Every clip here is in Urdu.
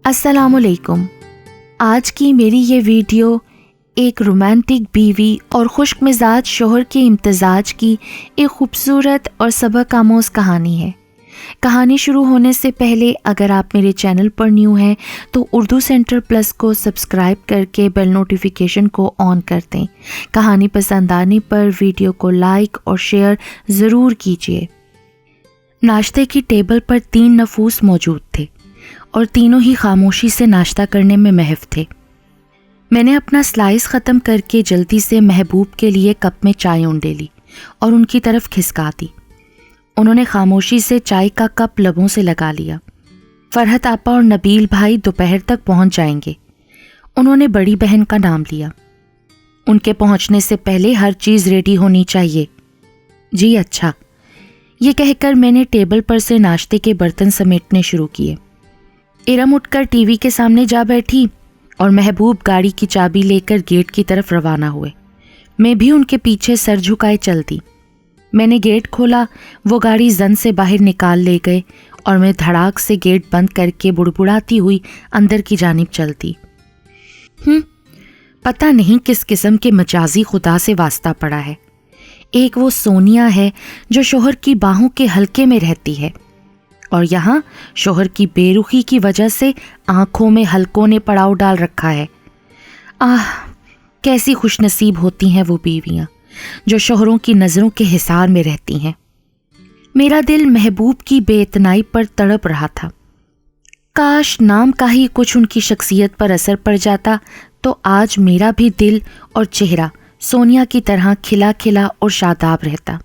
السلام علیکم۔ آج کی میری یہ ویڈیو ایک رومانٹک بیوی اور خشک مزاج شوہر کے امتزاج کی ایک خوبصورت اور سبق آموز کہانی ہے۔ کہانی شروع ہونے سے پہلے اگر آپ میرے چینل پر نیو ہیں تو اردو سینٹر پلس کو سبسکرائب کر کے بیل نوٹیفیکیشن کو آن کر دیں۔ کہانی پسند آنے پر ویڈیو کو لائک اور شیئر ضرور کیجیے۔ ناشتے کی ٹیبل پر 3 نفوس موجود تھے اور تینوں ہی خاموشی سے ناشتہ کرنے میں محو تھے۔ میں نے اپنا سلائس ختم کر کے جلدی سے محبوب کے لیے کپ میں چائے اونڈے لی اور ان کی طرف کھسکا دی۔ انہوں نے خاموشی سے چائے کا کپ لبوں سے لگا لیا۔ فرحت آپا اور نبیل بھائی دوپہر تک پہنچ جائیں گے۔ انہوں نے بڑی بہن کا نام لیا۔ ان کے پہنچنے سے پہلے ہر چیز ریڈی ہونی چاہیے۔ جی اچھا، یہ کہہ کر میں نے ٹیبل پر سے ناشتے کے برتن سمیٹنے شروع کیے۔ ارم اٹھ کر ٹی وی کے سامنے جا بیٹھی اور محبوب گاڑی کی چابی لے کر گیٹ کی طرف روانہ ہوئے۔ میں بھی ان کے پیچھے سر جھکائے چل دی۔ میں نے گیٹ کھولا، وہ گاڑی زن سے باہر نکال لے گئے اور میں دھڑاک سے گیٹ بند کر کے بڑبڑاتی ہوئی اندر کی جانب چل دی۔ پتہ نہیں کس قسم کے مجازی خدا سے واسطہ پڑا ہے۔ ایک وہ سونیا ہے جو شوہر کی باہوں کے حلقے میں رہتی ہے، اور یہاں شوہر کی بے رخی کی وجہ سے آنکھوں میں حلقوں نے پڑاؤ ڈال رکھا ہے۔ کیسی خوش نصیب ہوتی ہیں وہ بیویاں جو شوہروں کی نظروں کے حصار میں رہتی ہیں۔ میرا دل محبوب کی بے اتنائی پر تڑپ رہا تھا۔ کاش نام کا ہی کچھ ان کی شخصیت پر اثر پڑ جاتا تو آج میرا بھی دل اور چہرہ سونیا کی طرح کھلا کھلا اور شاداب رہتا۔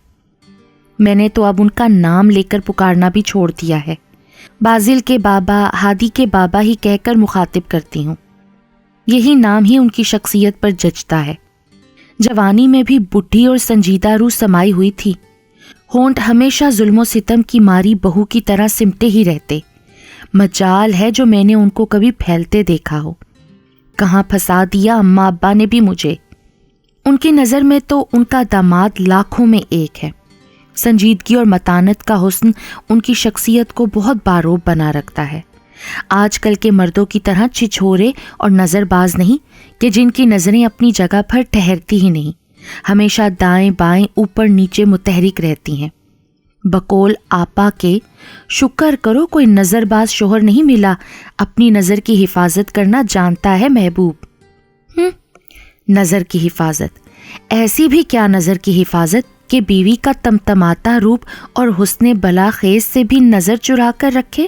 میں نے تو اب ان کا نام لے کر پکارنا بھی چھوڑ دیا ہے۔ بازل کے بابا، ہادی کے بابا ہی کہہ کر مخاطب کرتی ہوں۔ یہی نام ہی ان کی شخصیت پر جچتا ہے۔ جوانی میں بھی بڈھی اور سنجیدہ روح سمائی ہوئی تھی۔ ہونٹ ہمیشہ ظلم و ستم کی ماری بہو کی طرح سمٹے ہی رہتے۔ مجال ہے جو میں نے ان کو کبھی پھیلتے دیکھا ہو۔ کہاں پھنسا دیا اماں ابا نے بھی مجھے۔ ان کی نظر میں تو ان کا داماد لاکھوں میں ایک ہے۔ سنجیدگی اور متانت کا حسن ان کی شخصیت کو بہت باروب بنا رکھتا ہے۔ آج کل کے مردوں کی طرح چھچھورے اور نظر باز نہیں کہ جن کی نظریں اپنی جگہ پر ٹھہرتی ہی نہیں، ہمیشہ دائیں بائیں اوپر نیچے متحرک رہتی ہیں۔ بقول آپا کے شکر کرو کوئی نظر باز شوہر نہیں ملا، اپنی نظر کی حفاظت کرنا جانتا ہے محبوب۔ نظر کی حفاظت، ایسی بھی کیا نظر کی حفاظت کہ بیوی کا تمتماتا روپ اور حسن بلاخیز سے بھی نظر چرا کر رکھے۔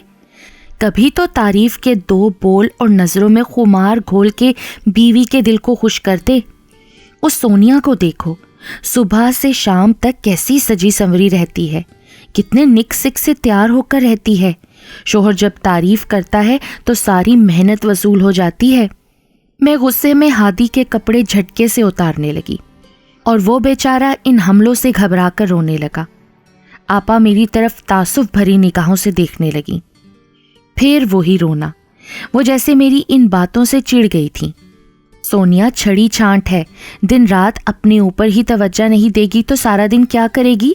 کبھی تو تعریف کے 2 بول اور نظروں میں خمار گھول کے بیوی کے دل کو خوش کر دے۔ اس سونیا کو دیکھو، صبح سے شام تک کیسی سجی سنوری رہتی ہے، کتنے نک سک سے تیار ہو کر رہتی ہے۔ شوہر جب تعریف کرتا ہے تو ساری محنت وصول ہو جاتی ہے۔ میں غصے میں ہادی کے کپڑے جھٹکے سے اتارنے لگی اور وہ بیچارہ ان حملوں سے گھبرا کر رونے لگا۔ آپا میری طرف تعصب بھری نگاہوں سے دیکھنے لگی۔ پھر وہی رونا، وہ جیسے میری ان باتوں سے چڑ گئی تھی۔ سونیا چھڑی چھانٹ ہے، دن رات اپنے اوپر ہی توجہ نہیں دے گی تو سارا دن کیا کرے گی؟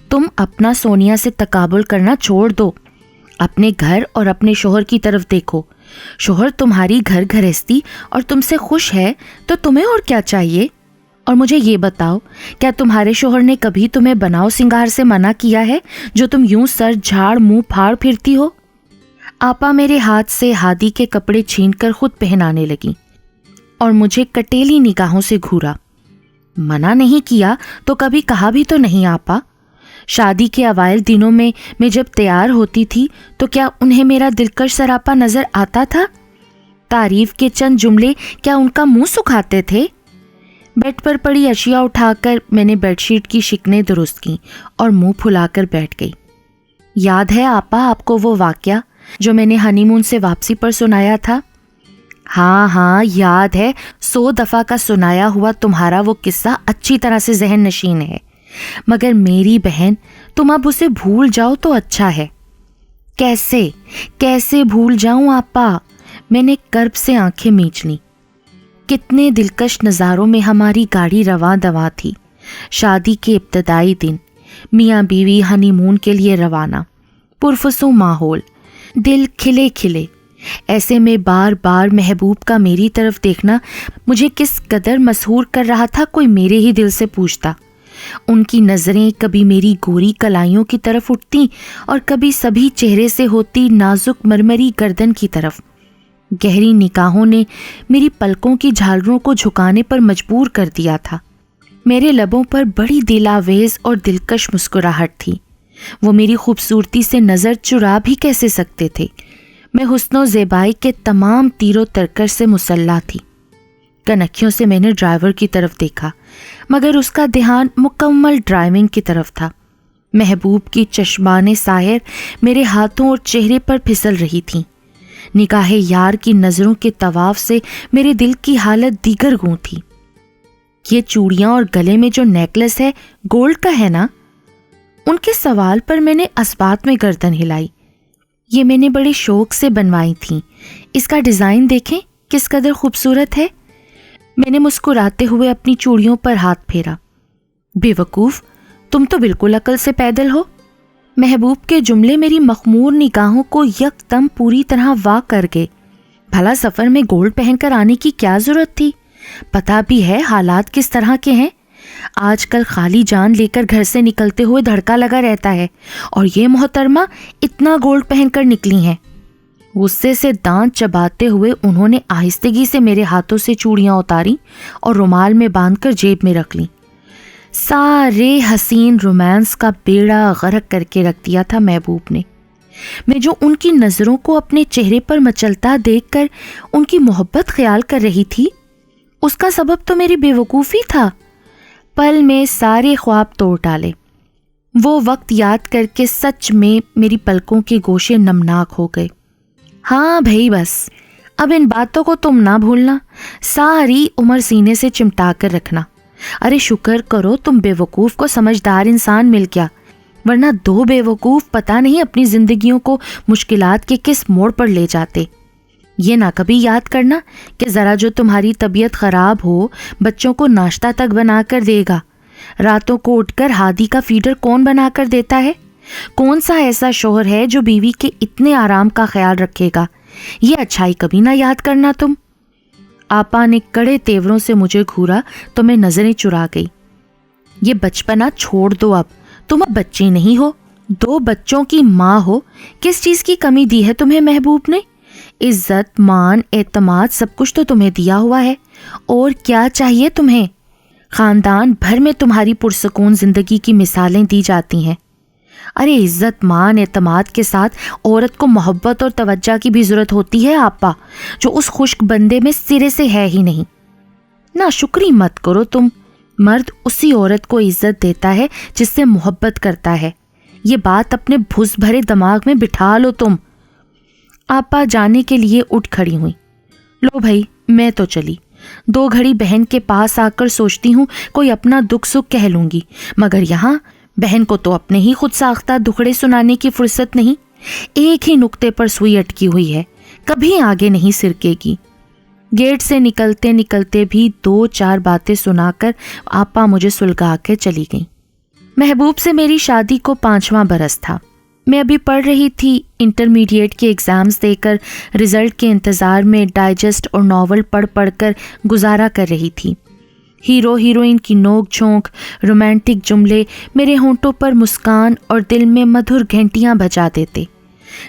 تم اپنا سونیا سے تقابل کرنا چھوڑ دو، اپنے گھر اور اپنے شوہر کی طرف دیکھو۔ شوہر تمہاری گھر گھرستی اور تم سے خوش ہے تو تمہیں اور کیا چاہیے؟ اور مجھے یہ بتاؤ، کیا تمہارے شوہر نے کبھی تمہیں بناؤ سنگار سے منع کیا ہے جو تم یوں سر جھاڑ منہ پھاڑ پھرتی ہو؟ آپا میرے ہاتھ سے ہادی کے کپڑے چھین کر خود پہنانے لگیں اور مجھے کٹیلی نگاہوں سے گھورا۔ منع نہیں کیا تو کبھی کہا بھی تو نہیں آپا۔ شادی کے اوائل دنوں میں جب تیار ہوتی تھی تو کیا انہیں میرا دلکش سراپا نظر آتا تھا؟ تعریف کے چند جملے کیا ان کا منہ سکھاتے تھے؟ بیڈ پر پڑی اشیاء اٹھا کر میں نے بیڈ شیٹ کی شکنیں درست کیں اور منہ پھلا کر بیٹھ گئی۔ یاد ہے آپا آپ کو وہ واقعہ جو میں نے ہنی مون سے واپسی پر سنایا تھا؟ ہاں یاد ہے، 100 دفعہ کا سنایا ہوا تمہارا وہ قصہ اچھی طرح سے ذہن نشین ہے، مگر میری بہن تم اب اسے بھول جاؤ تو اچھا ہے۔ کیسے بھول جاؤں آپا؟ میں نے کرب سے آنکھیں میچ لیں۔ کتنے دلکش نظاروں میں ہماری گاڑی رواں دواں تھی۔ شادی کے ابتدائی دن، میاں بیوی ہنی مون کے لیے روانہ، پرفسوں ماحول، دل کھلے کھلے، ایسے میں بار بار محبوب کا میری طرف دیکھنا مجھے کس قدر مسحور کر رہا تھا کوئی میرے ہی دل سے پوچھتا۔ ان کی نظریں کبھی میری گوری کلائیوں کی طرف اٹھتی اور کبھی سبھی چہرے سے ہوتی نازک مرمری گردن کی طرف۔ گہری نگاہوں نے میری پلکوں کی جھالروں کو جھکانے پر مجبور کر دیا تھا۔ میرے لبوں پر بڑی دلاویز اور دلکش مسکراہٹ تھی۔ وہ میری خوبصورتی سے نظر چرا بھی کیسے سکتے تھے؟ میں حسن و زیبائی کے تمام تیر و ترکش سے مسلح تھی۔ کنکھیوں سے میں نے ڈرائیور کی طرف دیکھا، مگر اس کا دھیان مکمل ڈرائیونگ کی طرف تھا۔ محبوب کی چشمان ساحر میرے ہاتھوں اور چہرے پر پھسل رہی تھیں۔ نگاہ یار کی نظروں کے طواف سے میرے دل کی حالت دیگر گوں تھی۔ یہ چوڑیاں اور گلے میں جو نیکلس ہے گولڈ کا ہے نا؟ ان کے سوال پر میں نے اسبات میں گردن ہلائی۔ یہ میں نے بڑے شوق سے بنوائی تھیں۔ اس کا ڈیزائن دیکھیں کس قدر خوبصورت ہے۔ میں نے مسکراتے ہوئے اپنی چوڑیوں پر ہاتھ پھیرا۔ بے وقوف، تم تو بالکل عقل سے پیدل ہو۔ محبوب کے جملے میری مخمور نگاہوں کو یکدم پوری طرح وا کر گئے۔ بھلا سفر میں گولڈ پہن کر آنے کی کیا ضرورت تھی؟ پتہ بھی ہے حالات کس طرح کے ہیں۔ آج کل خالی جان لے کر گھر سے نکلتے ہوئے دھڑکا لگا رہتا ہے، اور یہ محترمہ اتنا گولڈ پہن کر نکلی ہیں۔ غصے سے دانت چباتے ہوئے انہوں نے آہستگی سے میرے ہاتھوں سے چوڑیاں اتاری اور رومال میں باندھ کر جیب میں رکھ لیں۔ سارے حسین رومانس کا بیڑا غرق کر کے رکھ دیا تھا محبوب نے۔ میں جو ان کی نظروں کو اپنے چہرے پر مچلتا دیکھ کر ان کی محبت خیال کر رہی تھی، اس کا سبب تو میری بے وقوفی تھا۔ پل میں سارے خواب توڑ ڈالے۔ وہ وقت یاد کر کے سچ میں میری پلکوں کے گوشے نمناک ہو گئے۔ ہاں بھائی، بس اب ان باتوں کو تم نہ بھولنا، ساری عمر سینے سے چمٹا کر رکھنا۔ ارے شکر کرو تم بے وقوف کو سمجھدار انسان مل گیا، ورنہ دو بے وقوف پتہ نہیں اپنی زندگیوں کو مشکلات کے کس موڑ پر لے جاتے۔ یہ نہ کبھی یاد کرنا کہ ذرا جو تمہاری طبیعت خراب ہو بچوں کو ناشتہ تک بنا کر دے گا۔ راتوں کو اٹھ کر ہادی کا فیڈر کون بنا کر دیتا ہے؟ کون سا ایسا شوہر ہے جو بیوی کے اتنے آرام کا خیال رکھے گا؟ یہ اچھائی کبھی نہ یاد کرنا تم۔ آپا نے کڑے تیوروں سے مجھے گھورا تو میں نظریں چرا گئی۔ یہ بچپنا چھوڑ دو، اب تم اب بچی نہیں ہو، 2 بچوں کی ماں ہو۔ کس چیز کی کمی دی ہے تمہیں محبوب نے؟ عزت، مان، اعتماد سب کچھ تو تمہیں دیا ہوا ہے، اور کیا چاہیے تمہیں؟ خاندان بھر میں تمہاری پرسکون زندگی کی مثالیں دی جاتی ہیں۔ ارے عزت، مان، اعتماد کے ساتھ عورت کو محبت اور توجہ کی بھی ضرورت ہوتی ہے آپا، جو اس خشک بندے میں سرے سے ہے ہی نہیں۔ ناشکری مت کرو تم۔ مرد اسی عورت کو عزت دیتا ہے جس سے محبت کرتا ہے۔ یہ بات اپنے بھس بھرے دماغ میں بٹھا لو تم۔ آپا جانے کے لیے اٹھ کھڑی ہوئی۔ لو بھائی، میں تو چلی۔ 2 گھڑی بہن کے پاس آ کر سوچتی ہوں کوئی اپنا دکھ سکھ کہہ لوں گی، مگر یہاں بہن کو تو اپنے ہی خود ساختہ دکھڑے سنانے کی فرصت نہیں۔ ایک ہی نقطے پر سوئی اٹکی ہوئی ہے، کبھی آگے نہیں سرکے گی۔ گیٹ سے نکلتے نکلتے بھی 2-4 باتیں سنا کر آپا مجھے سلگا کے چلی گئیں۔ محبوب سے میری شادی کو 5واں برس تھا۔ میں ابھی پڑھ رہی تھی۔ انٹرمیڈیٹ کے ایگزامز دے کر رزلٹ کے انتظار میں ڈائجسٹ اور ناول پڑھ پڑھ کر گزارا کر رہی تھی۔ ہیرو ہیروئن کی نوک جھونک، رومانٹک جملے میرے ہونٹوں پر مسکان اور دل میں مدھر گھنٹیاں بجا دیتے۔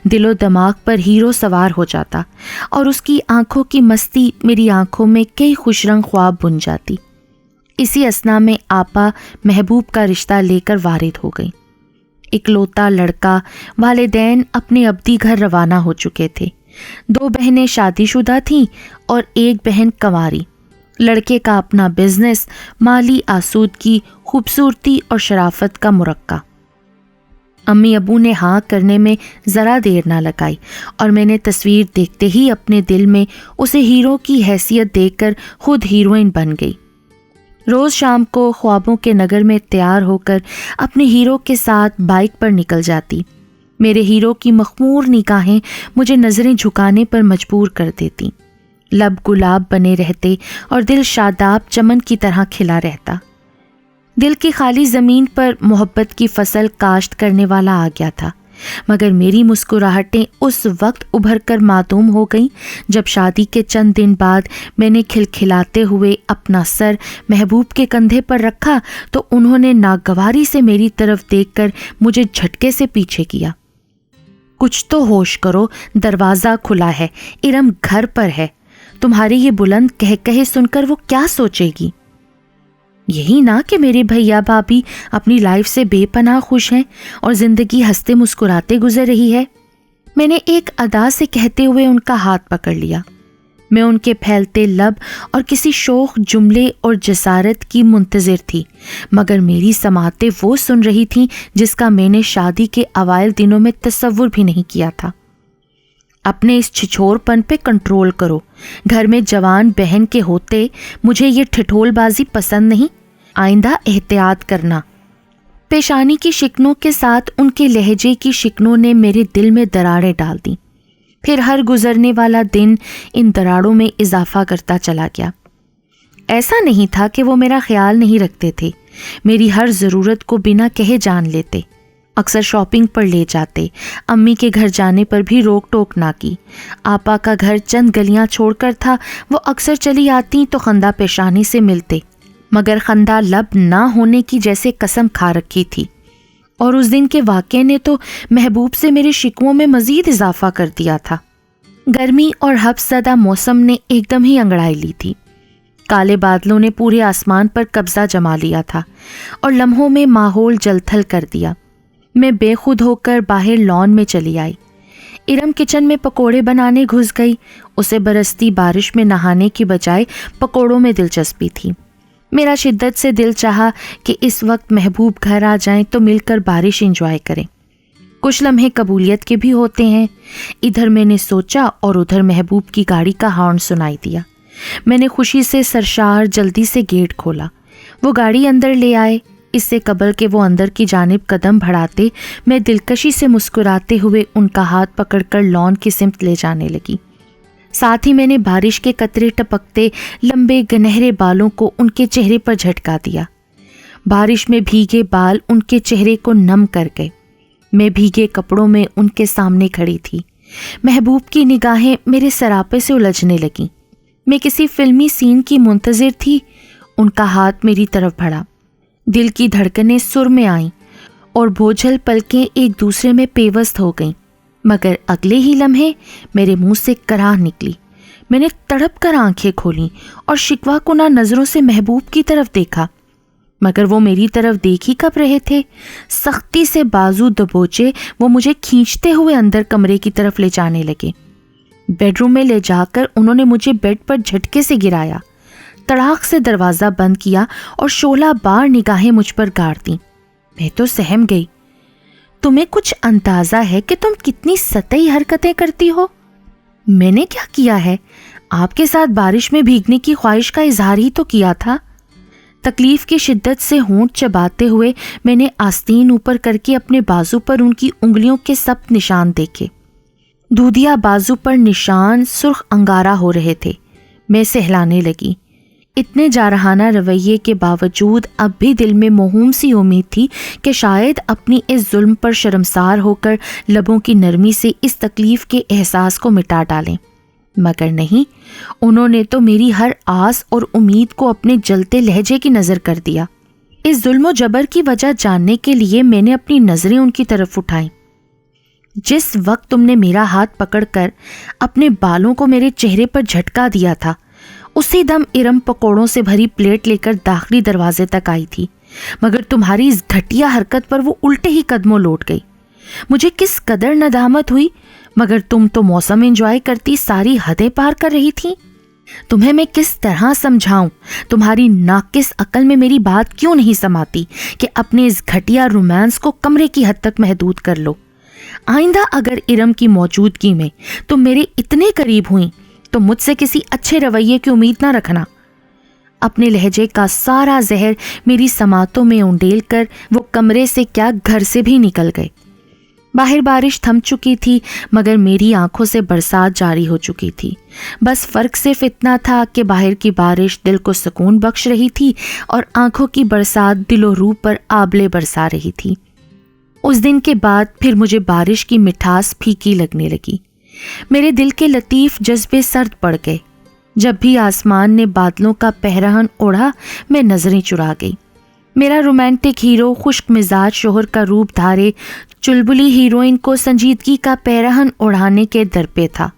دل و دماغ پر ہیرو سوار ہو جاتا اور اس کی آنکھوں کی مستی میری آنکھوں میں کئی خوش رنگ خواب بن جاتی۔ اسی اثنا میں آپا محبوب کا رشتہ لے کر وارد ہو گئی۔ اکلوتا لڑکا، والدین اپنے ابدی گھر روانہ ہو چکے تھے۔ 2 بہنیں شادی شدہ تھیں اور 1 بہن کنواری۔ لڑکے کا اپنا بزنس، مالی آسودگی، خوبصورتی اور شرافت کا مرقع۔ امی ابو نے ہاں کرنے میں ذرا دیر نہ لگائی اور میں نے تصویر دیکھتے ہی اپنے دل میں اسے ہیرو کی حیثیت دیکھ کر خود ہیروئن بن گئی۔ روز شام کو خوابوں کے نگر میں تیار ہو کر اپنے ہیرو کے ساتھ بائک پر نکل جاتی۔ میرے ہیرو کی مخمور نگاہیں مجھے نظریں جھکانے پر مجبور کر دیتی۔ لب گلاب بنے رہتے اور دل شاداب چمن کی طرح کھلا رہتا۔ دل کی خالی زمین پر محبت کی فصل کاشت کرنے والا آ گیا تھا۔ مگر میری مسکراہٹیں اس وقت ابھر کر معدوم ہو گئیں جب شادی کے چند دن بعد میں نے کھلکھلاتے ہوئے اپنا سر محبوب کے کندھے پر رکھا تو انہوں نے ناگواری سے میری طرف دیکھ کر مجھے جھٹکے سے پیچھے کیا۔ کچھ تو ہوش کرو، دروازہ کھلا ہے، ارم گھر پر ہے، تمہارے یہ بلند کہے سن کر وہ کیا سوچے گی؟ یہی نا کہ میرے بھیا بھابھی اپنی لائف سے بے پناہ خوش ہیں اور زندگی ہنستے مسکراتے گزر رہی ہے۔ میں نے ایک ادا سے کہتے ہوئے ان کا ہاتھ پکڑ لیا۔ میں ان کے پھیلتے لب اور کسی شوخ جملے اور جسارت کی منتظر تھی، مگر میری سماعتیں وہ سن رہی تھیں جس کا میں نے شادی کے اوائل دنوں میں تصور بھی نہیں کیا تھا۔ اپنے اس چھچور پن پہ کنٹرول کرو، گھر میں جوان بہن کے ہوتے مجھے یہ ٹھٹول بازی پسند نہیں، آئندہ احتیاط کرنا۔ پیشانی کی شکنوں کے ساتھ ان کے لہجے کی شکنوں نے میرے دل میں دراڑیں ڈال دیں۔ پھر ہر گزرنے والا دن ان دراڑوں میں اضافہ کرتا چلا گیا۔ ایسا نہیں تھا کہ وہ میرا خیال نہیں رکھتے تھے، میری ہر ضرورت کو بنا کہے جان لیتے، اکثر شاپنگ پر لے جاتے، امی کے گھر جانے پر بھی روک ٹوک نہ کی۔ آپا کا گھر چند گلیاں چھوڑ کر تھا، وہ اکثر چلی آتی تو خندہ پیشانی سے ملتے، مگر خندہ لب نہ ہونے کی جیسے قسم کھا رکھی تھی۔ اور اس دن کے واقعے نے تو محبوب سے میرے شکووں میں مزید اضافہ کر دیا تھا۔ گرمی اور حبس زدہ موسم نے ایک دم ہی انگڑائی لی تھی۔ کالے بادلوں نے پورے آسمان پر قبضہ جما لیا تھا اور لمحوں میں ماحول جل تھل کر دیا۔ میں بے خود ہو کر باہر لان میں چلی آئی۔ ارم کچن میں پکوڑے بنانے گھس گئی۔ اسے برستی بارش میں نہانے کی بجائے پکوڑوں میں دلچسپی تھی۔ میرا شدت سے دل چاہا کہ اس وقت محبوب گھر آ جائیں تو مل کر بارش انجوائے کریں۔ کچھ لمحے قبولیت کے بھی ہوتے ہیں۔ ادھر میں نے سوچا اور ادھر محبوب کی گاڑی کا ہارن سنائی دیا۔ میں نے خوشی سے سرشار جلدی سے گیٹ کھولا۔ وہ گاڑی اندر لے آئے۔ اس سے قبل کہ وہ اندر کی جانب قدم بڑھاتے، میں دلکشی سے مسکراتے ہوئے ان کا ہاتھ پکڑ کر لان کی سمت لے جانے لگی۔ ساتھ ہی میں نے بارش کے قطرے ٹپکتے لمبے گنہرے بالوں کو ان کے چہرے پر جھٹکا دیا۔ بارش میں بھیگے بال ان کے چہرے کو نم کر گئے۔ میں بھیگے کپڑوں میں ان کے سامنے کھڑی تھی۔ محبوب کی نگاہیں میرے سراپے سے الجھنے لگیں۔ میں کسی فلمی سین کی منتظر تھی۔ ان کا ہاتھ میری طرف بڑھا۔ دل کی دھڑکنیں سر میں آئیں اور بوجھل پلکیں ایک دوسرے میں پیوست ہو گئیں، مگر اگلے ہی لمحے میرے منہ سے کراہ نکلی۔ میں نے تڑپ کر آنکھیں کھولیں اور شکوہ کناں نظروں سے محبوب کی طرف دیکھا، مگر وہ میری طرف دیکھ ہی کب رہے تھے۔ سختی سے بازو دبوچے وہ مجھے کھینچتے ہوئے اندر کمرے کی طرف لے جانے لگے۔ بیڈ روم میں لے جا کر انہوں نے مجھے بیڈ پر جھٹکے سے گرایا، تڑاک سے دروازہ بند کیا اور شعلہ بار نگاہیں مجھ پر گاڑ دیں۔ میں تو سہم گئی۔ تمہیں کچھ اندازہ ہے کہ تم کتنی سطحی حرکتیں کرتی ہو؟ میں نے کیا کیا ہے؟ آپ کے ساتھ بارش میں بھیگنے کی خواہش کا اظہار ہی تو کیا تھا۔ تکلیف کی شدت سے ہونٹ چباتے ہوئے میں نے آستین اوپر کر کے اپنے بازو پر ان کی انگلیوں کے سخت نشان دیکھے۔ دودھیا بازو پر نشان سرخ انگارہ ہو رہے تھے۔ میں سہلانے لگی۔ اتنے جارحانہ رویے کے باوجود اب بھی دل میں موہوم سی امید تھی کہ شاید اپنی اس ظلم پر شرمسار ہو کر لبوں کی نرمی سے اس تکلیف کے احساس کو مٹا ڈالیں، مگر نہیں، انہوں نے تو میری ہر آس اور امید کو اپنے جلتے لہجے کی نظر کر دیا۔ اس ظلم و جبر کی وجہ جاننے کے لیے میں نے اپنی نظریں ان کی طرف اٹھائیں۔ جس وقت تم نے میرا ہاتھ پکڑ کر اپنے بالوں کو میرے چہرے پر جھٹکا دیا تھا، اسی دم ارم پکوڑوں سے بھری پلیٹ لے کر داخلی دروازے تک آئی تھی، مگر تمہاری اس گھٹیا حرکت پر وہ الٹے ہی قدموں لوٹ گئی۔ مجھے کس قدر ندامت ہوئی، مگر تم تو موسم انجوائے کرتی ساری حدیں پار کر رہی تھی۔ تمہیں میں کس طرح سمجھاؤں؟ تمہاری ناقص عقل میں میری بات کیوں نہیں سماتی کہ اپنے اس گھٹیا رومانس کو کمرے کی حد تک محدود کر لو؟ آئندہ اگر ارم کی موجودگی میں تم میرے اتنے قریب ہوئیں تو مجھ سے کسی اچھے رویے کی امید نہ رکھنا۔ اپنے لہجے کا سارا زہر میری سماعتوں میں انڈیل کر وہ کمرے سے کیا گھر سے بھی نکل گئے۔ باہر بارش تھم چکی تھی، مگر میری آنکھوں سے برسات جاری ہو چکی تھی۔ بس فرق صرف اتنا تھا کہ باہر کی بارش دل کو سکون بخش رہی تھی اور آنکھوں کی برسات دل و روح پر آبلے برسا رہی تھی۔ اس دن کے بعد پھر مجھے بارش کی مٹھاس پھیکی لگنے لگی. میرے دل کے لطیف جذبے سرد پڑ گئے. جب بھی آسمان نے بادلوں کا پہرہن اوڑھا میں نظریں چرا گئی. میرا رومانٹک ہیرو خشک مزاج شوہر کا روپ دھارے چلبلی ہیروئن کو سنجیدگی کا پیرہن اڑانے کے در پہ تھا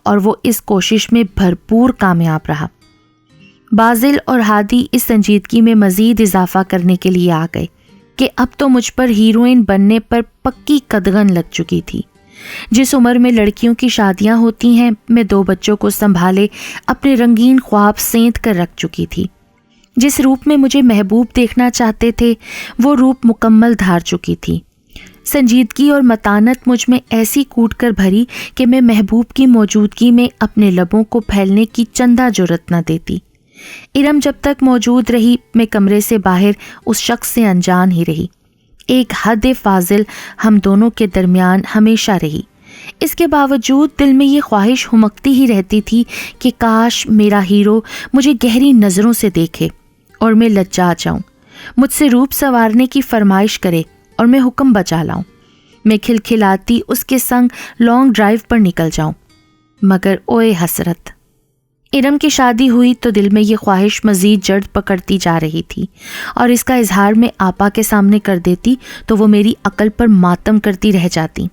اور وہ اس کوشش میں بھرپور کامیاب رہا. بازل اور ہادی اس سنجیدگی میں مزید اضافہ کرنے کے لیے آ گئے کہ اب تو مجھ پر ہیروئن بننے پر پکی قدغن لگ چکی تھی. جس عمر میں لڑکیوں کی شادیاں ہوتی ہیں میں 2 بچوں کو سنبھالے اپنے رنگین خواب سینت کر رکھ چکی تھی. جس روپ میں مجھے محبوب دیکھنا چاہتے تھے وہ روپ مکمل دھار چکی تھی. سنجیدگی اور متانت مجھ میں ایسی کوٹ کر بھری کہ میں محبوب کی موجودگی میں اپنے لبوں کو پھیلنے کی چندہ جرأت نہ دیتی. ارم جب تک موجود رہی میں کمرے سے باہر اس شخص سے انجان ہی رہی. ایک حد فاضل ہم دونوں کے درمیان ہمیشہ رہی. اس کے باوجود دل میں یہ خواہش ہمکتی ہی رہتی تھی کہ کاش میرا ہیرو مجھے گہری نظروں سے دیکھے اور میں لجا جاؤں، مجھ سے روپ سنوارنے کی فرمائش کرے اور میں حکم بجا لاؤں. میں کھلکھلاتی اس کے سنگ لانگ ڈرائیو پر نکل جاؤں. مگر اوئے حسرت، ارم کی شادی ہوئی تو دل میں یہ خواہش مزید جڑ پکڑتی جا رہی تھی اور اس کا اظہار میں آپا کے سامنے کر دیتی تو وہ میری عقل پر ماتم کرتی رہ جاتی،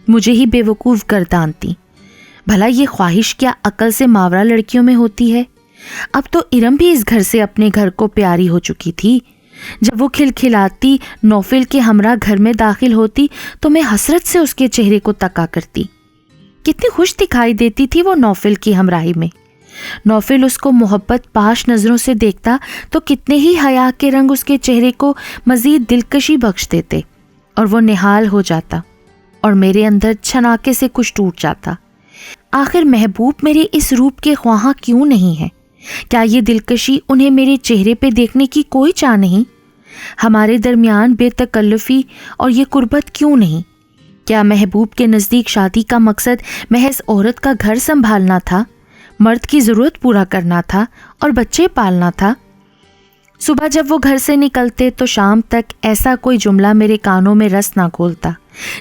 مجھے ہی بے وقوف گردانتی. بھلا یہ خواہش کیا عقل سے ماورا لڑکیوں میں ہوتی ہے؟ اب تو ارم بھی اس گھر سے اپنے گھر کو پیاری ہو چکی تھی. جب وہ کھلکھلاتی نوفل کے ہمراہ گھر میں داخل ہوتی تو میں حسرت سے اس کے چہرے کو تکا کرتی. کتنی خوش دکھائی دیتی تھی وہ نوفل کی ہمراہی میں. نوفل اس کو محبت پاش نظروں سے دیکھتا تو کتنے ہی حیا کے رنگ اس کے چہرے کو مزید دلکشی بخش دیتے اور وہ نہال ہو جاتا اور میرے اندر چھناکے سے کچھ ٹوٹ جاتا. آخر محبوب میرے اس روپ کے خواہاں کیوں نہیں ہے؟ کیا یہ دلکشی انہیں میرے چہرے پہ دیکھنے کی کوئی چاہ نہیں؟ ہمارے درمیان بے تکلفی اور یہ قربت کیوں نہیں؟ کیا محبوب کے نزدیک شادی کا مقصد محض عورت کا گھر سنبھالنا تھا، مرد کی ضرورت پورا کرنا تھا اور بچے پالنا تھا؟ صبح جب وہ گھر سے نکلتے تو شام تک ایسا کوئی جملہ میرے کانوں میں رس نہ کھولتا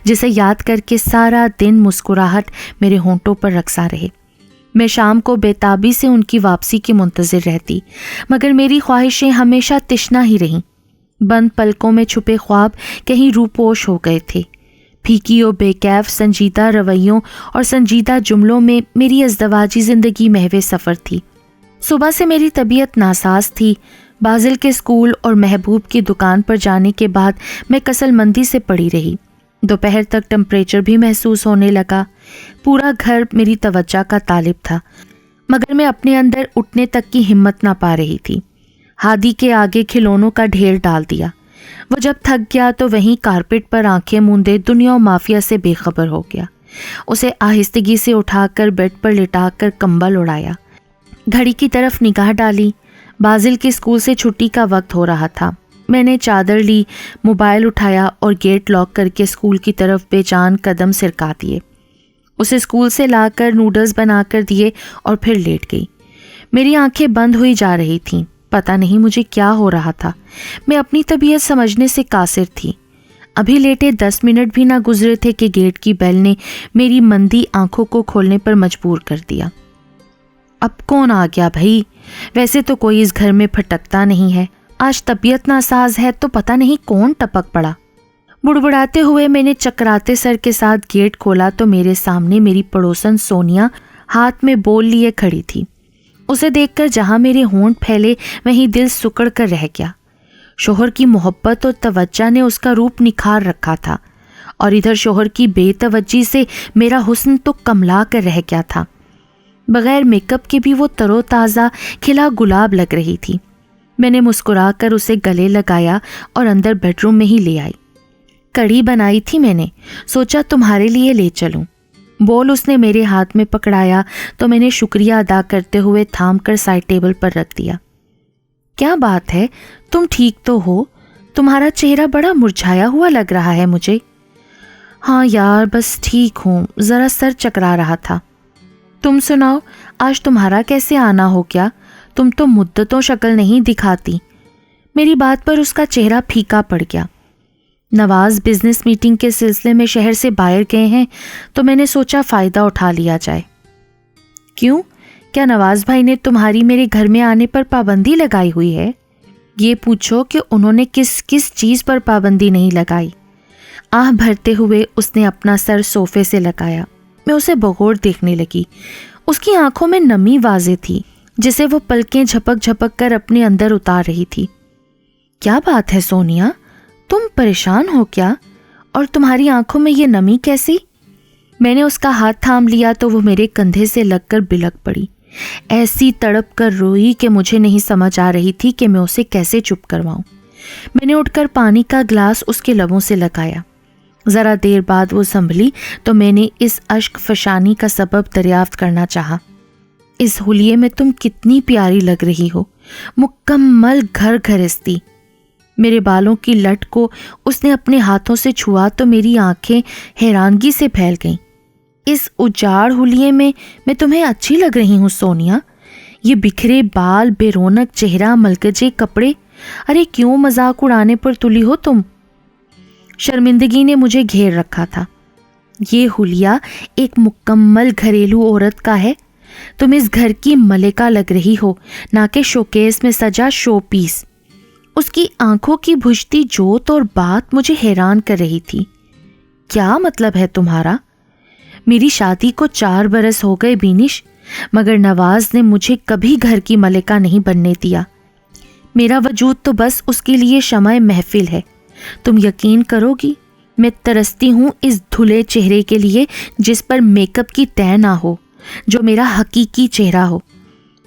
جسے یاد کر کے سارا دن مسکراہٹ میرے ہونٹوں پر رقصا رہے. میں شام کو بے تابی سے ان کی واپسی کی منتظر رہتی مگر میری خواہشیں ہمیشہ تشنا ہی رہیں. بند پلکوں میں چھپے خواب کہیں روپوش ہو گئے تھے. پھیکی و بے کیف سنجیدہ رویوں اور سنجیدہ جملوں میں میری ازدواجی زندگی محو سفر تھی. صبح سے میری طبیعت ناساز تھی. بازل کے اسکول اور محبوب کی دکان پر جانے کے بعد میں کسل مندی سے پڑی رہی. دوپہر تک ٹمپریچر بھی محسوس ہونے لگا. پورا گھر میری توجہ کا طالب تھا مگر میں اپنے اندر اٹھنے تک کی ہمت نہ پا رہی تھی. ہادی کے آگے کھلونوں کا ڈھیر ڈال دیا. وہ جب تھک گیا تو وہیں کارپیٹ پر آنکھیں موندے دنیا و مافیا سے بے خبر ہو گیا. اسے آہستگی سے اٹھا کر بیڈ پر لٹا کر کمبل اڑایا. گھڑی کی طرف نگاہ ڈالی. بازل کے اسکول سے چھٹی کا وقت ہو رہا تھا. میں نے چادر لی، موبائل اٹھایا اور گیٹ لاک کر کے اسکول کی طرف بے جان قدم سرکا دیے. اسے اسکول سے لا کر نوڈلز بنا کر دیے اور پھر لیٹ گئی. میری آنکھیں بند ہوئی جا رہی تھیں. پتہ نہیں مجھے کیا ہو رہا تھا. میں اپنی طبیعت سمجھنے سے قاصر تھی. ابھی لیٹے 10 منٹ بھی نہ گزرے تھے کہ گیٹ کی بیل نے میری مندی آنکھوں کو کھولنے پر مجبور کر دیا. اب کون آ گیا بھائی؟ ویسے تو کوئی اس گھر میں پھٹکتا نہیں ہے. آج طبیعت ناساز ہے تو پتہ نہیں کون ٹپک پڑا. بڑبڑاتے ہوئے میں نے چکراتے سر کے ساتھ گیٹ کھولا تو میرے سامنے میری پڑوسن سونیا ہاتھ میں بول لیے کھڑی تھی. اسے دیکھ کر جہاں میرے ہونٹ پھیلے وہیں دل سکڑ کر رہ گیا. شوہر کی محبت اور توجہ نے اس کا روپ نکھار رکھا تھا اور ادھر شوہر کی بے توجہی سے میرا حسن تو کملا کر رہ گیا تھا. بغیر میک اپ کے بھی وہ تر و تازہ کھلا گلاب لگ رہی تھی. میں نے مسکرا کر اسے گلے لگایا اور اندر بیڈ روم میں ہی لے آئی. کڑی بنائی تھی میں نے، سوچا تمہارے لیے لے چلوں. بول اس نے میرے ہاتھ میں پکڑایا تو میں نے شکریہ ادا کرتے ہوئے تھام کر سائڈ ٹیبل پر رکھ دیا. کیا بات ہے، تم ٹھیک تو ہو؟ تمہارا چہرہ بڑا مرجھایا ہوا لگ رہا ہے مجھے. ہاں یار بس ٹھیک ہوں، ذرا سر چکرا رہا تھا. تم سناؤ، آج تمہارا کیسے آنا ہو گیا؟ تم تو مدتوں شکل نہیں دکھاتی. میری بات پر اس کا چہرہ پھیکا پڑ گیا. نواز بزنس میٹنگ کے سلسلے میں شہر سے باہر گئے ہیں تو میں نے سوچا فائدہ اٹھا لیا جائے۔ کیوں؟ کیا نواز بھائی نے تمہاری میرے گھر میں آنے پر پابندی لگائی ہوئی ہے؟ یہ پوچھو کہ انہوں نے کس کس چیز پر پابندی نہیں لگائی۔ آہ بھرتے ہوئے اس نے اپنا سر صوفے سے لگایا۔ میں اسے بغور دیکھنے لگی۔ اس کی آنکھوں میں نمی واضح تھی جسے وہ پلکیں جھپک جھپک کر اپنے اندر اتار رہی تھی۔ کیا بات ہے سونیا، تم پریشان ہو کیا؟ اور تمہاری آنکھوں میں یہ نمی کیسی؟ میں نے اس کا ہاتھ تھام لیا تو وہ میرے کندھے سے لگ کر بلک پڑی۔ ایسی تڑپ کر روئی کہ مجھے نہیں سمجھ آ رہی تھی کہ میں اسے کیسے چپ کرواؤں۔ میں نے اٹھ کر پانی کا گلاس اس کے لبوں سے لگایا۔ ذرا دیر بعد وہ سنبھلی تو میں نے اس اشک فشانی کا سبب دریافت کرنا چاہا۔ اس حلیے میں تم کتنی پیاری لگ رہی ہو، مکمل گھر گھرستی۔ میرے بالوں کی لٹ کو اس نے اپنے ہاتھوں سے چھوا تو میری آنکھیں حیرانگی سے پھیل گئیں۔ اس اجاڑ حلیے میں تمہیں اچھی لگ رہی ہوں سونیا۔ یہ بکھرے بال، بے رونق چہرہ، ملکجے کپڑے، ارے کیوں مذاق اڑانے پر تلی ہو تم؟ شرمندگی نے مجھے گھیر رکھا تھا۔ یہ حلیہ ایک مکمل گھریلو عورت کا ہے۔ تم اس گھر کی ملکہ لگ رہی ہو، نہ کہ شوکیس میں سجا شو پیس۔ اس کی آنکھوں کی بجھتی جوت اور بات مجھے حیران کر رہی تھی۔ کیا مطلب ہے تمہارا؟ میری شادی کو 4 برس ہو گئے بینش، مگر نواز نے مجھے کبھی گھر کی ملکہ نہیں بننے دیا۔ میرا وجود تو بس اس کے لیے شمع محفل ہے۔ تم یقین کرو گی، میں ترستی ہوں اس دھلے چہرے کے لیے جس پر میک اپ کی تہ نہ ہو، جو میرا حقیقی چہرہ ہو۔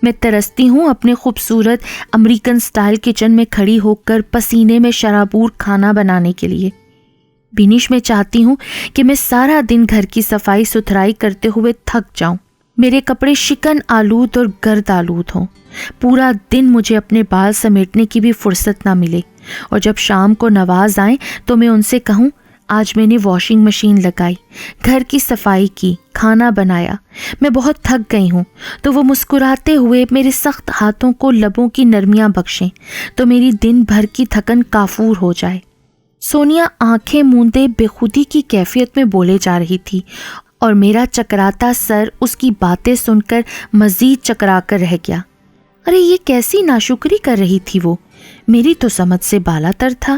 میں ترستی ہوں اپنے خوبصورت امریکن سٹائل کچن میں کھڑی ہو کر پسینے میں شرابور کھانا بنانے کے لیے۔ بینش میں چاہتی ہوں کہ میں سارا دن گھر کی صفائی ستھرائی کرتے ہوئے تھک جاؤں، میرے کپڑے شکن آلود اور گرد آلود ہوں، پورا دن مجھے اپنے بال سمیٹنے کی بھی فرصت نہ ملے، اور جب شام کو نواز آئیں تو میں ان سے کہوں آج میں نے واشنگ مشین لگائی، گھر کی صفائی کی، کھانا بنایا، میں بہت تھک گئی ہوں، تو وہ مسکراتے ہوئے میرے سخت ہاتھوں کو لبوں کی نرمیاں بخشیں تو میری دن بھر کی تھکن کافور ہو جائے۔ سونیا آنکھیں موندے بے خودی کی کیفیت میں بولے جا رہی تھی اور میرا چکراتا سر اس کی باتیں سن کر مزید چکرا کر رہ گیا۔ ارے یہ کیسی ناشکری کر رہی تھی وہ، میری تو سمجھ سے بالا تر تھا۔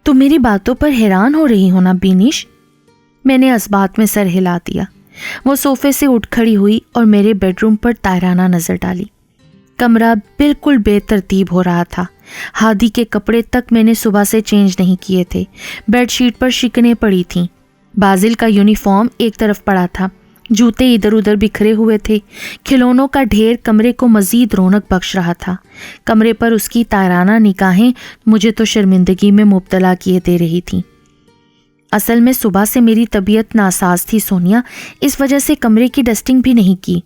تم میری باتوں پر حیران ہو رہی ہو نا بینش؟ میں نے اس بات میں سر ہلا دیا۔ وہ صوفے سے اٹھ کھڑی ہوئی اور میرے بیڈ روم پر تائرانہ نظر ڈالی۔ کمرہ بالکل بے ترتیب ہو رہا تھا۔ ہادی کے کپڑے تک میں نے صبح سے چینج نہیں کیے تھے، بیڈ شیٹ پر شکنیں پڑی تھیں، بازل کا یونیفارم ایک طرف پڑا تھا، جوتے ادھر ادھر بکھرے ہوئے تھے، کھلونوں کا ڈھیر کمرے کو مزید رونق بخش رہا تھا۔ کمرے پر اس کی تائرانہ نگاہیں مجھے تو شرمندگی میں مبتلا کیے دے رہی تھیں۔ اصل میں صبح سے میری طبیعت ناساز تھی سونیا، اس وجہ سے کمرے کی ڈسٹنگ بھی نہیں کی۔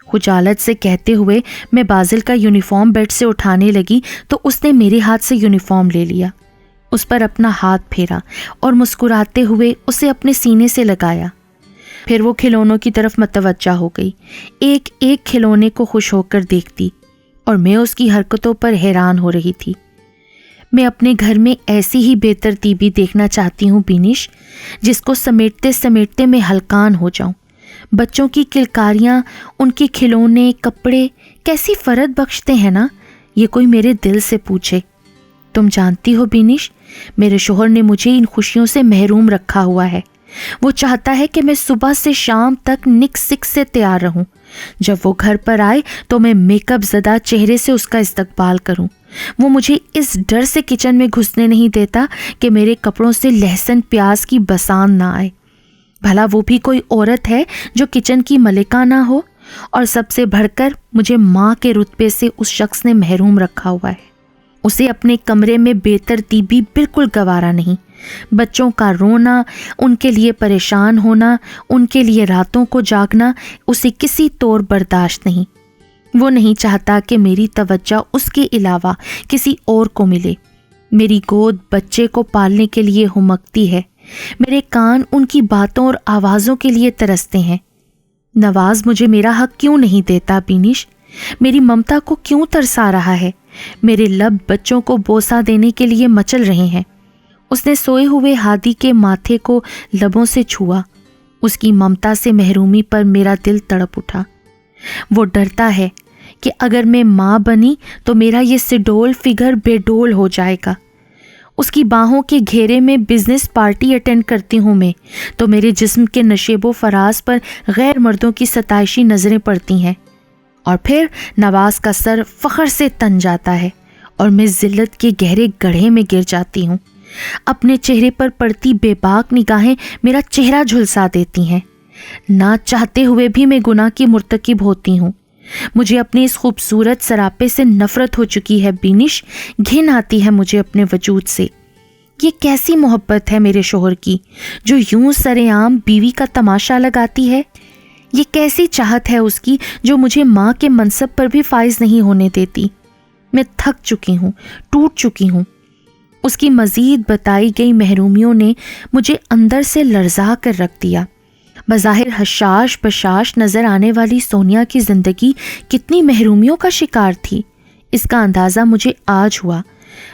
خجالت سے کہتے ہوئے میں بازل کا یونیفارم بیڈ سے اٹھانے لگی تو اس نے میرے ہاتھ سے یونیفارم لے لیا، اس پر اپنا ہاتھ پھیرا اور مسکراتے ہوئے اسے اپنے سینے سے لگایا۔ پھر وہ کھلونوں کی طرف متوجہ ہو گئی، ایک ایک کھلونے کو خوش ہو کر دیکھتی، اور میں اس کی حرکتوں پر حیران ہو رہی تھی۔ میں اپنے گھر میں ایسی ہی بے ترتیبی دیکھنا چاہتی ہوں بینش، جس کو سمیٹتے سمیٹتے میں ہلکان ہو جاؤں۔ بچوں کی کلکاریاں، ان کے کھلونے، کپڑے کیسی فرحت بخشتے ہیں نا، یہ کوئی میرے دل سے پوچھے۔ تم جانتی ہو بینش، میرے شوہر نے مجھے ان خوشیوں سے محروم رکھا ہوا ہے۔ وہ چاہتا ہے کہ میں صبح سے شام تک نک سک سے تیار رہوں، جب وہ گھر پر آئے تو میں میک اپ زدہ چہرے سے اس کا استقبال کروں۔ وہ مجھے اس ڈر سے کچن میں گھسنے نہیں دیتا کہ میرے کپڑوں سے لہسن پیاز کی بسان نہ آئے۔ بھلا وہ بھی کوئی عورت ہے جو کچن کی ملکہ نہ ہو؟ اور سب سے بڑھ کر مجھے ماں کے رتبے سے اس شخص نے محروم رکھا ہوا ہے۔ اسے اپنے کمرے میں بے ترتیبی بالکل گوارا نہیں، بچوں کا رونا، ان کے لیے پریشان ہونا، ان کے لیے راتوں کو جاگنا اسے کسی طور برداشت نہیں۔ وہ نہیں چاہتا کہ میری توجہ اس کے علاوہ کسی اور کو ملے۔ میری گود بچے کو پالنے کے لیے ہمکتی ہے، میرے کان ان کی باتوں اور آوازوں کے لیے ترستے ہیں۔ نواز مجھے میرا حق کیوں نہیں دیتا بینش؟ میری ممتا کو کیوں ترسا رہا ہے؟ میرے لب بچوں کو بوسہ دینے کے لیے مچل رہے ہیں۔ اس نے سوئے ہوئے ہادی کے ماتھے کو لبوں سے چھوا۔ اس کی ممتا سے محرومی پر میرا دل تڑپ اٹھا۔ وہ ڈرتا ہے کہ اگر میں ماں بنی تو میرا یہ سڈول فگر بے ڈول ہو جائے گا۔ اس کی باہوں کے گھیرے میں بزنس پارٹی اٹینڈ کرتی ہوں میں تو میرے جسم کے نشیب و فراز پر غیر مردوں کی ستائشی نظریں پڑتی ہیں، اور پھر نواز کا سر فخر سے تن جاتا ہے اور میں ذلت کے گہرے گڑھے میں گر جاتی ہوں۔ اپنے چہرے پر پڑتی بے باک نگاہیں میرا چہرہ جھلسا دیتی ہیں۔ نہ چاہتے ہوئے بھی میں گناہ کی مرتکب ہوتی ہوں۔ مجھے اپنے اس خوبصورت سراپے سے نفرت ہو چکی ہے بینش، گھن آتی ہے مجھے اپنے وجود سے۔ یہ کیسی محبت ہے میرے شوہر کی جو یوں سرے عام بیوی کا تماشا لگاتی ہے؟ یہ کیسی چاہت ہے اس کی جو مجھے ماں کے منصب پر بھی فائز نہیں ہونے دیتی؟ میں تھک چکی ہوں، ٹوٹ چکی ہوں۔ اس کی مزید بتائی گئی محرومیوں نے مجھے اندر سے لرزا کر رکھ دیا۔ بظاہر حشاش بشاش نظر آنے والی سونیا کی زندگی کتنی محرومیوں کا شکار تھی، اس کا اندازہ مجھے آج ہوا۔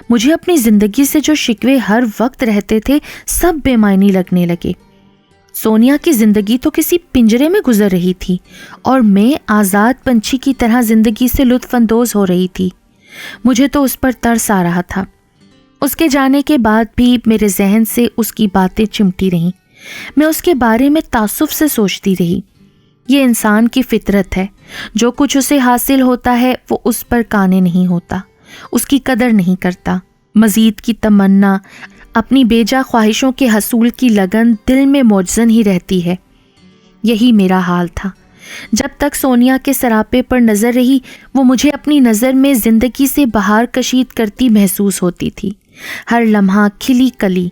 مجھے اپنی زندگی سے جو شکوے ہر وقت رہتے تھے سب بے معنی لگنے لگے۔ سونیا کی زندگی تو کسی پنجرے میں گزر رہی تھی اور میں آزاد پنچھی کی طرح زندگی سے لطف اندوز ہو رہی تھی۔ مجھے تو اس پر ترس آ رہا تھا۔ اس کے جانے کے بعد بھی میرے ذہن سے اس کی باتیں چمٹی رہیں۔ میں اس کے بارے میں تعصب سے سوچتی رہی۔ یہ انسان کی فطرت ہے، جو کچھ اسے حاصل ہوتا ہے وہ اس پر قانے نہیں ہوتا، اس کی قدر نہیں کرتا۔ مزید کی تمنا، اپنی بیجا خواہشوں کے حصول کی لگن دل میں موجزن ہی رہتی ہے۔ یہی میرا حال تھا۔ جب تک سونیا کے سراپے پر نظر رہی وہ مجھے اپنی نظر میں زندگی سے بہار کشید کرتی محسوس ہوتی تھی۔ ہر لمحہ کھلی کلی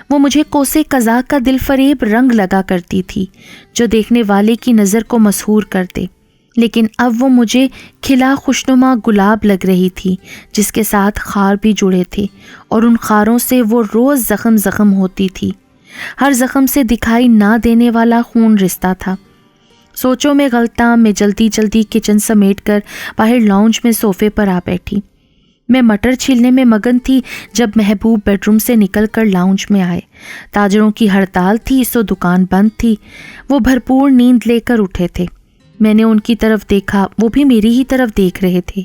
وہ مجھے کوسے قضا کا دل فریب رنگ لگا کرتی تھی جو دیکھنے والے کی نظر کو مسحور کر دے، لیکن اب وہ مجھے کھلا خوشنما گلاب لگ رہی تھی جس کے ساتھ خار بھی جڑے تھے، اور ان خاروں سے وہ روز زخم زخم ہوتی تھی۔ ہر زخم سے دکھائی نہ دینے والا خون رشتہ تھا۔ سوچوں میں غلطاں میں جلدی جلدی کچن سمیٹ کر باہر لاؤنج میں صوفے پر آ بیٹھی۔ میں مٹر چھیلنے میں مگن تھی جب محبوب بیڈ روم سے نکل کر لاؤنج میں آئے۔ تاجروں کی ہڑتال تھی سو دکان بند تھی۔ وہ بھرپور نیند لے کر اٹھے تھے۔ میں نے ان کی طرف دیکھا، وہ بھی میری ہی طرف دیکھ رہے تھے۔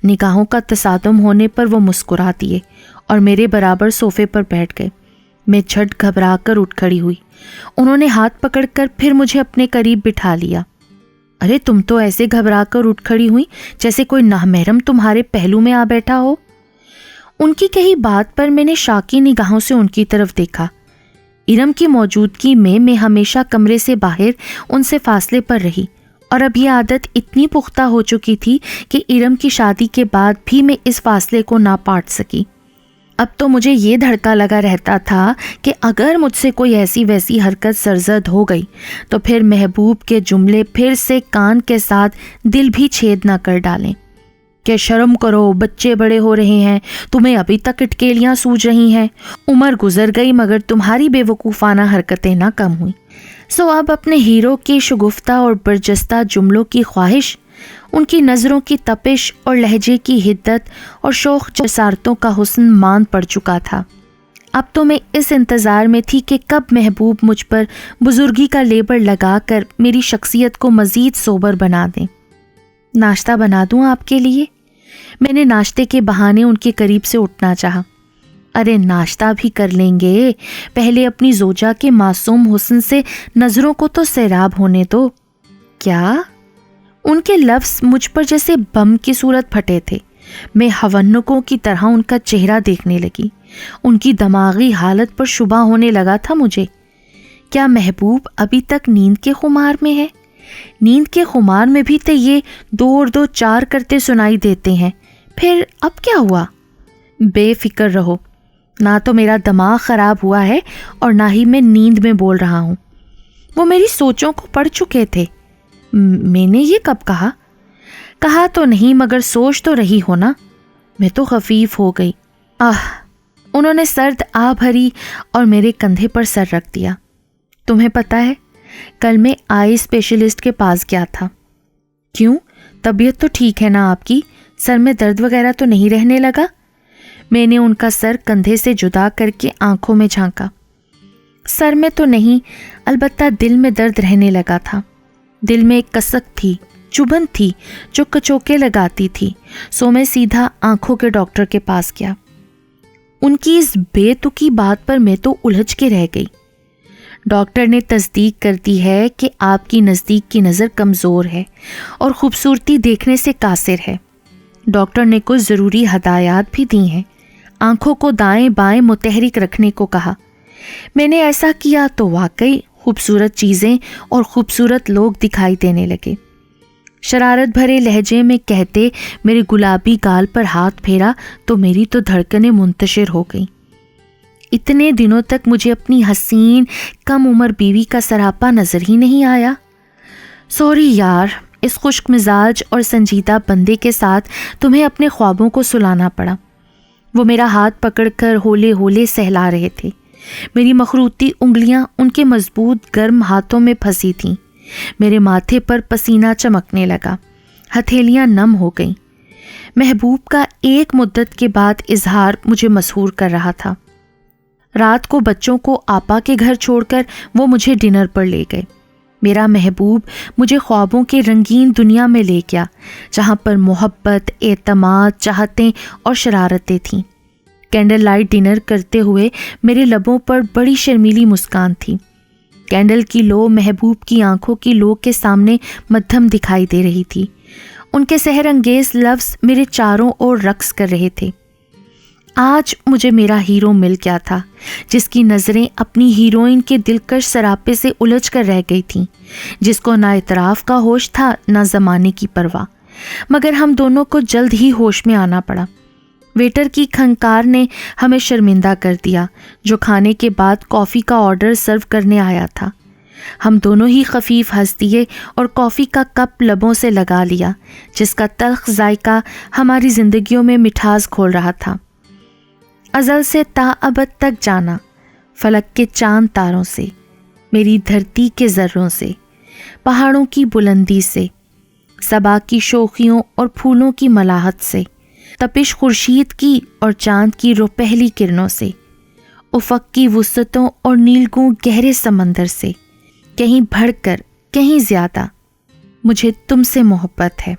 نگاہوں کا تصادم ہونے پر وہ مسکرا دیے اور میرے برابر صوفے پر بیٹھ گئے۔ میں جھٹ گھبرا کر اٹھ کھڑی ہوئی۔ انہوں نے ہاتھ پکڑ کر پھر مجھے اپنے قریب بٹھا لیا۔ ارے تم تو ایسے گھبرا کر اٹھ کھڑی ہوئی جیسے کوئی نامحرم تمہارے پہلو میں آ بیٹھا ہو۔ ان کی کہی بات پر میں نے شاکی نگاہوں سے ان کی طرف دیکھا۔ ارم کی موجودگی میں ہمیشہ کمرے سے باہر ان سے فاصلے پر رہی، اور اب یہ عادت اتنی پختہ ہو چکی تھی کہ ارم کی شادی کے بعد بھی میں اس فاصلے کو نہ پاٹ سکی۔ اب تو مجھے یہ دھڑکا لگا رہتا تھا کہ اگر مجھ سے کوئی ایسی ویسی حرکت سرزد ہو گئی تو پھر محبوب کے جملے پھر سے کان کے ساتھ دل بھی چھید نہ کر ڈالیں کہ شرم کرو، بچے بڑے ہو رہے ہیں، تمہیں ابھی تک اٹکیلیاں سوج رہی ہیں، عمر گزر گئی مگر تمہاری بے وقوفانہ حرکتیں نہ کم ہوئیں۔ سو اب اپنے ہیرو کی شگفتہ اور برجستہ جملوں کی خواہش، ان کی نظروں کی تپش اور لہجے کی حدت اور شوخ جسارتوں کا حسن مان پڑ چکا تھا۔ اب تو میں اس انتظار میں تھی کہ کب محبوب مجھ پر بزرگی کا لیبل لگا کر میری شخصیت کو مزید سوبر بنا دیں۔ ناشتہ بنا دوں آپ کے لیے؟ میں نے ناشتے کے بہانے ان کے قریب سے اٹھنا چاہا۔ ارے ناشتہ بھی کر لیں گے، پہلے اپنی زوجہ کے معصوم حسن سے نظروں کو تو سیراب ہونے دو۔ کیا؟ ان کے لفظ مجھ پر جیسے بم کی صورت پھٹے تھے۔ میں ہونکوں کی طرح ان کا چہرہ دیکھنے لگی۔ ان کی دماغی حالت پر شبہ ہونے لگا تھا مجھے۔ کیا محبوب ابھی تک نیند کے خمار میں ہے؟ نیند کے خمار میں بھی تو یہ 2 اور 2 4 کرتے سنائی دیتے ہیں۔ پھر اب کیا ہوا؟ بے فکر رہو، نہ تو میرا دماغ خراب ہوا ہے اور نہ ہی میں نیند میں بول رہا ہوں۔ وہ میری سوچوں کو پڑھ چکے تھے۔ میں نے یہ کب کہا؟ کہا تو نہیں مگر سوچ تو رہی ہو نا۔ میں تو خفیف ہو گئی۔ انہوں نے سرد آہ بھری اور میرے کندھے پر سر رکھ دیا۔ تمہیں پتہ ہے کل میں آئی اسپیشلسٹ کے پاس گیا تھا۔ کیوں؟ طبیعت تو ٹھیک ہے نا آپ کی؟ سر میں درد وغیرہ تو نہیں رہنے لگا؟ میں نے ان کا سر کندھے سے جدا کر کے آنکھوں میں جھانکا۔ سر میں تو نہیں، البتہ دل میں درد رہنے لگا تھا۔ دل میں ایک کسک تھی، چبھن تھی جو کچوکے لگاتی تھی، سو میں سیدھا آنکھوں کے ڈاکٹر کے پاس گیا۔ ان کی اس بے تکی بات پر میں تو الجھ کے رہ گئی۔ ڈاکٹر نے تصدیق کر دی ہے کہ آپ کی نزدیک کی نظر کمزور ہے اور خوبصورتی دیکھنے سے قاصر ہے۔ ڈاکٹر نے کچھ ضروری ہدایات بھی دی ہیں۔ آنکھوں کو دائیں بائیں متحرک رکھنے کو کہا۔ میں نے ایسا کیا تو واقعی خوبصورت چیزیں اور خوبصورت لوگ دکھائی دینے لگے۔ شرارت بھرے لہجے میں کہتے میرے گلابی گال پر ہاتھ پھیرا تو میری تو دھڑکنیں منتشر ہو گئیں۔ اتنے دنوں تک مجھے اپنی حسین کم عمر بیوی کا سراپا نظر ہی نہیں آیا۔ سوری یار، اس خشک مزاج اور سنجیدہ بندے کے ساتھ تمہیں اپنے خوابوں کو سلانا پڑا۔ وہ میرا ہاتھ پکڑ کر ہولے ہولے سہلا رہے تھے۔ میری مخروطی انگلیاں ان کے مضبوط گرم ہاتھوں میں پھنسی تھیں۔ میرے ماتھے پر پسینہ چمکنے لگا، ہتھیلیاں نم ہو گئیں۔ محبوب کا ایک مدت کے بعد اظہار مجھے مسحور کر رہا تھا۔ رات کو بچوں کو آپا کے گھر چھوڑ کر وہ مجھے ڈنر پر لے گئے۔ میرا محبوب مجھے خوابوں کے رنگین دنیا میں لے گیا، جہاں پر محبت، اعتماد، چاہتیں اور شرارتیں تھیں۔ کینڈل لائٹ ڈنر کرتے ہوئے میرے لبوں پر بڑی شرمیلی مسکان تھی۔ کینڈل کی لو محبوب کی آنکھوں کی لو کے سامنے مدھم دکھائی دے رہی تھی۔ ان کے سحر انگیز لفظ میرے چاروں اور رقص کر رہے تھے۔ آج مجھے میرا ہیرو مل گیا تھا، جس کی نظریں اپنی ہیروئن کے دلکش سراپے سے الجھ کر رہ گئی تھیں، جس کو نہ اعتراف کا ہوش تھا نہ زمانے کی پرواہ۔ مگر ہم دونوں کو جلد ہی ہوش میں آنا پڑا۔ ویٹر کی کھنکار نے ہمیں شرمندہ کر دیا، جو کھانے کے بعد کافی کا آرڈر سرو کرنے آیا تھا۔ ہم دونوں ہی خفیف ہنس دیے اور کافی کا کپ لبوں سے لگا لیا، جس کا تلخ ذائقہ ہماری زندگیوں میں مٹھاس کھول رہا تھا۔ ازل سے تا ابد تک جانا، فلک کے چاند تاروں سے، میری دھرتی کے ذروں سے، پہاڑوں کی بلندی سے، صبا کی شوخیوں اور پھولوں کی ملاحت سے، تپش خورشید کی اور چاند کی روپہلی کرنوں سے، افق کی وسعتوں اور نیلگوں گہرے سمندر سے، کہیں بڑھ کر کہیں زیادہ مجھے تم سے محبت ہے۔